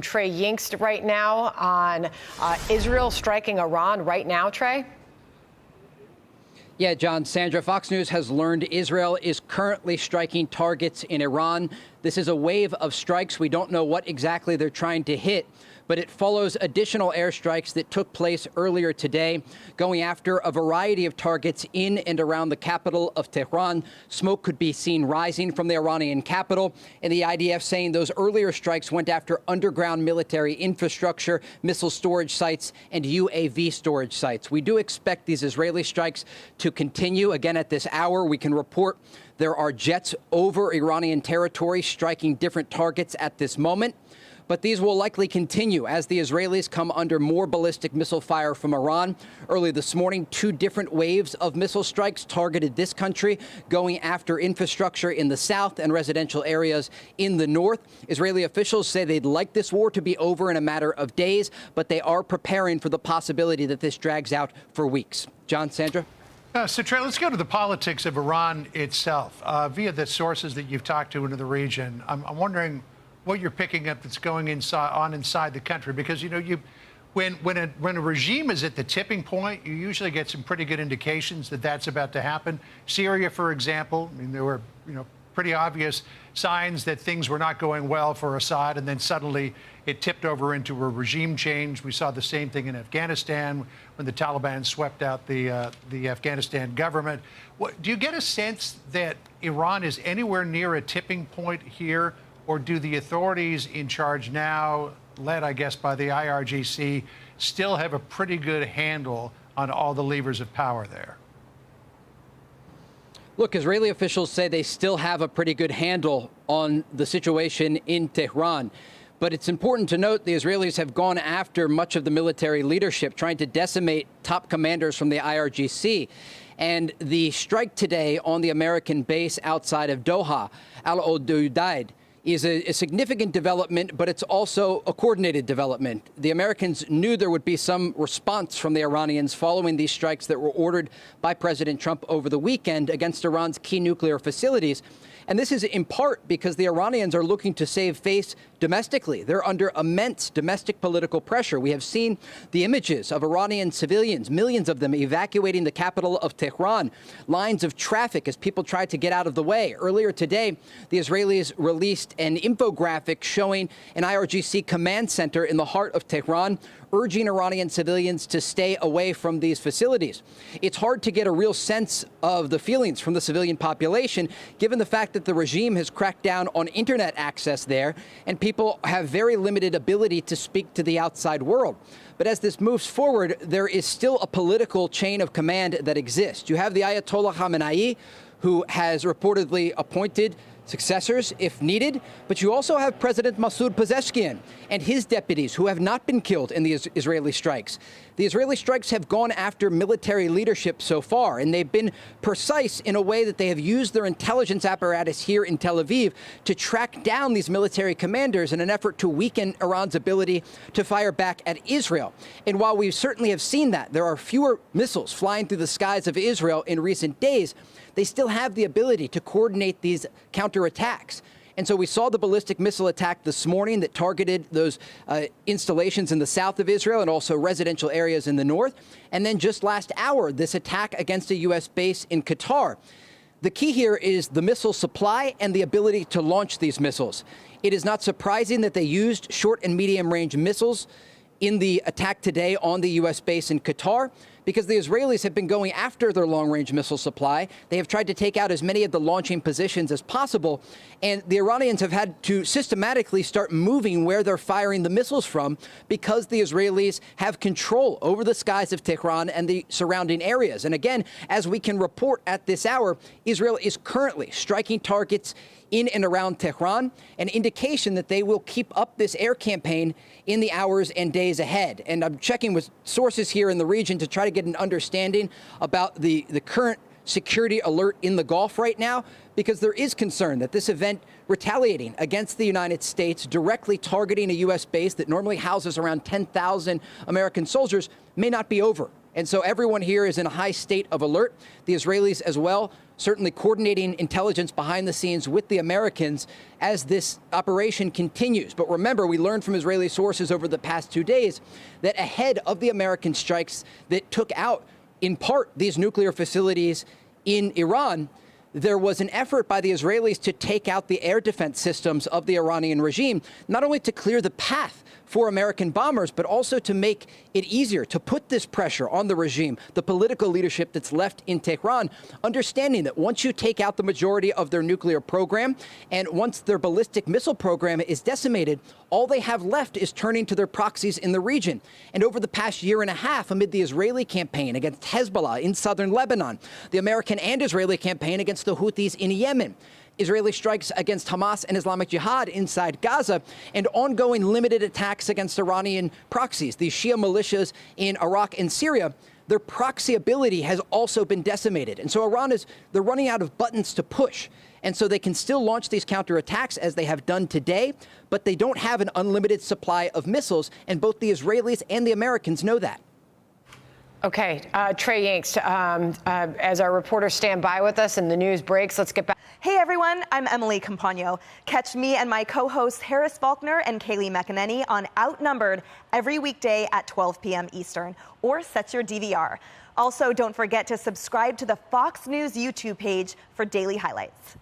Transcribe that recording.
Trey Yingst right now on Israel striking Iran right now, Trey? Yeah, John, Sandra, Fox News has learned Israel is currently striking targets in Iran. This is a wave of strikes. We don't know what exactly they're trying to hit, but it follows additional airstrikes that took place earlier today, going after a variety of targets in and around the capital of Tehran. Smoke could be seen rising from the Iranian capital, and the IDF saying those earlier strikes went after underground military infrastructure, missile storage sites, and UAV storage sites. We do expect these Israeli strikes to continue. Again, at this hour, we can report there are jets over Iranian territory striking different targets at this moment. But these will likely continue as the Israelis come under more ballistic missile fire from Iran. Early this morning, 2 different waves of missile strikes targeted this country, going after infrastructure in the south and residential areas in the north. Israeli officials say they'd like this war to be over in a matter of days, but they are preparing for the possibility that this drags out for weeks. John, Sandra? So, Trey, let's go to the politics of Iran itself. Via the sources that you've talked to into the region, I'm wondering what you're picking up that's going inside the country, because when a regime is at the tipping point, you usually get some pretty good indications that that's about to happen. Syria, for example, I mean, there were pretty obvious signs that things were not going well for Assad, and then suddenly it tipped over into a regime change. We saw the same thing in Afghanistan when the Taliban swept out the Afghanistan government. Do you get a sense that Iran is anywhere near a tipping point here? Or do the authorities in charge now, led, I guess, by the IRGC, still have a pretty good handle on all the levers of power there? Look, Israeli officials say they still have a pretty good handle on the situation in Tehran. But it's important to note the Israelis have gone after much of the military leadership, trying to decimate top commanders from the IRGC. And the strike today on the American base outside of Doha, Al-Udeid, is a significant development, but it's also a coordinated development. The Americans knew there would be some response from the Iranians following these strikes that were ordered by President Trump over the weekend against Iran's key nuclear facilities. And this is in part because the Iranians are looking to save face domestically. They're under immense domestic political pressure. We have seen the images of Iranian civilians, millions of them evacuating the capital of Tehran, lines of traffic as people try to get out of the way. Earlier today, the Israelis released an infographic showing an IRGC command center in the heart of Tehran, urging Iranian civilians to stay away from these facilities. It's hard to get a real sense of the feelings from the civilian population, given the fact that the regime has cracked down on internet access there, and people have very limited ability to speak to the outside world. But as this moves forward, there is still a political chain of command that exists. You have the Ayatollah Khamenei, who has reportedly appointed successors if needed, but you also have President Masoud Pezeshkian and his deputies who have not been killed in the Israeli strikes. The Israeli strikes have gone after military leadership so far, and they've been precise in a way that they have used their intelligence apparatus here in Tel Aviv to track down these military commanders in an effort to weaken Iran's ability to fire back at Israel. And while we certainly have seen that, there are fewer missiles flying through the skies of Israel in recent days, they still have the ability to coordinate these counterattacks. And so we saw the ballistic missile attack this morning that targeted those installations in the south of Israel and also residential areas in the north. And then just last hour, this attack against a U.S. base in Qatar. The key here is the missile supply and the ability to launch these missiles. It is not surprising that they used short and medium range missiles in the attack today on the U.S. base in Qatar, because the Israelis have been going after their long-range missile supply. They have tried to take out as many of the launching positions as possible, and the Iranians have had to systematically start moving where they're firing the missiles from, because the Israelis have control over the skies of Tehran and the surrounding areas. And again, as we can report at this hour, Israel is currently striking targets in and around Tehran, an indication that they will keep up this air campaign in the hours and days ahead. And I'm checking with sources here in the region to try to get an understanding about the current security alert in the Gulf right now, because there is concern that this event retaliating against the United States, directly targeting a U.S. base that normally houses around 10,000 American soldiers, may not be over. And so everyone here is in a high state of alert. The Israelis as well certainly coordinating intelligence behind the scenes with the Americans as this operation continues. But remember, we learned from Israeli sources over the past 2 days that ahead of the American strikes that took out, in part, these nuclear facilities in Iran, there was an effort by the Israelis to take out the air defense systems of the Iranian regime, not only to clear the path for American bombers, but also to make it easier to put this pressure on the regime, the political leadership that's left in Tehran, understanding that once you take out the majority of their nuclear program and once their ballistic missile program is decimated, all they have left is turning to their proxies in the region. And over the past year and a half, amid the Israeli campaign against Hezbollah in southern Lebanon, the American and Israeli campaign against the Houthis in Yemen, Israeli strikes against Hamas and Islamic Jihad inside Gaza, and ongoing limited attacks against Iranian proxies, these Shia militias in Iraq and Syria, their proxy ability has also been decimated. And so they're running out of buttons to push. And so they can still launch these counterattacks as they have done today, but they don't have an unlimited supply of missiles, and both the Israelis and the Americans know that. Okay, Trey Yingst, as our reporters stand by with us and the news breaks, let's get back. Hey everyone, I'm Emily Campagno. Catch me and my co-hosts Harris Faulkner and Kaylee McEnany on Outnumbered every weekday at 12 p.m. Eastern, or set your DVR. Also, don't forget to subscribe to the Fox News YouTube page for daily highlights.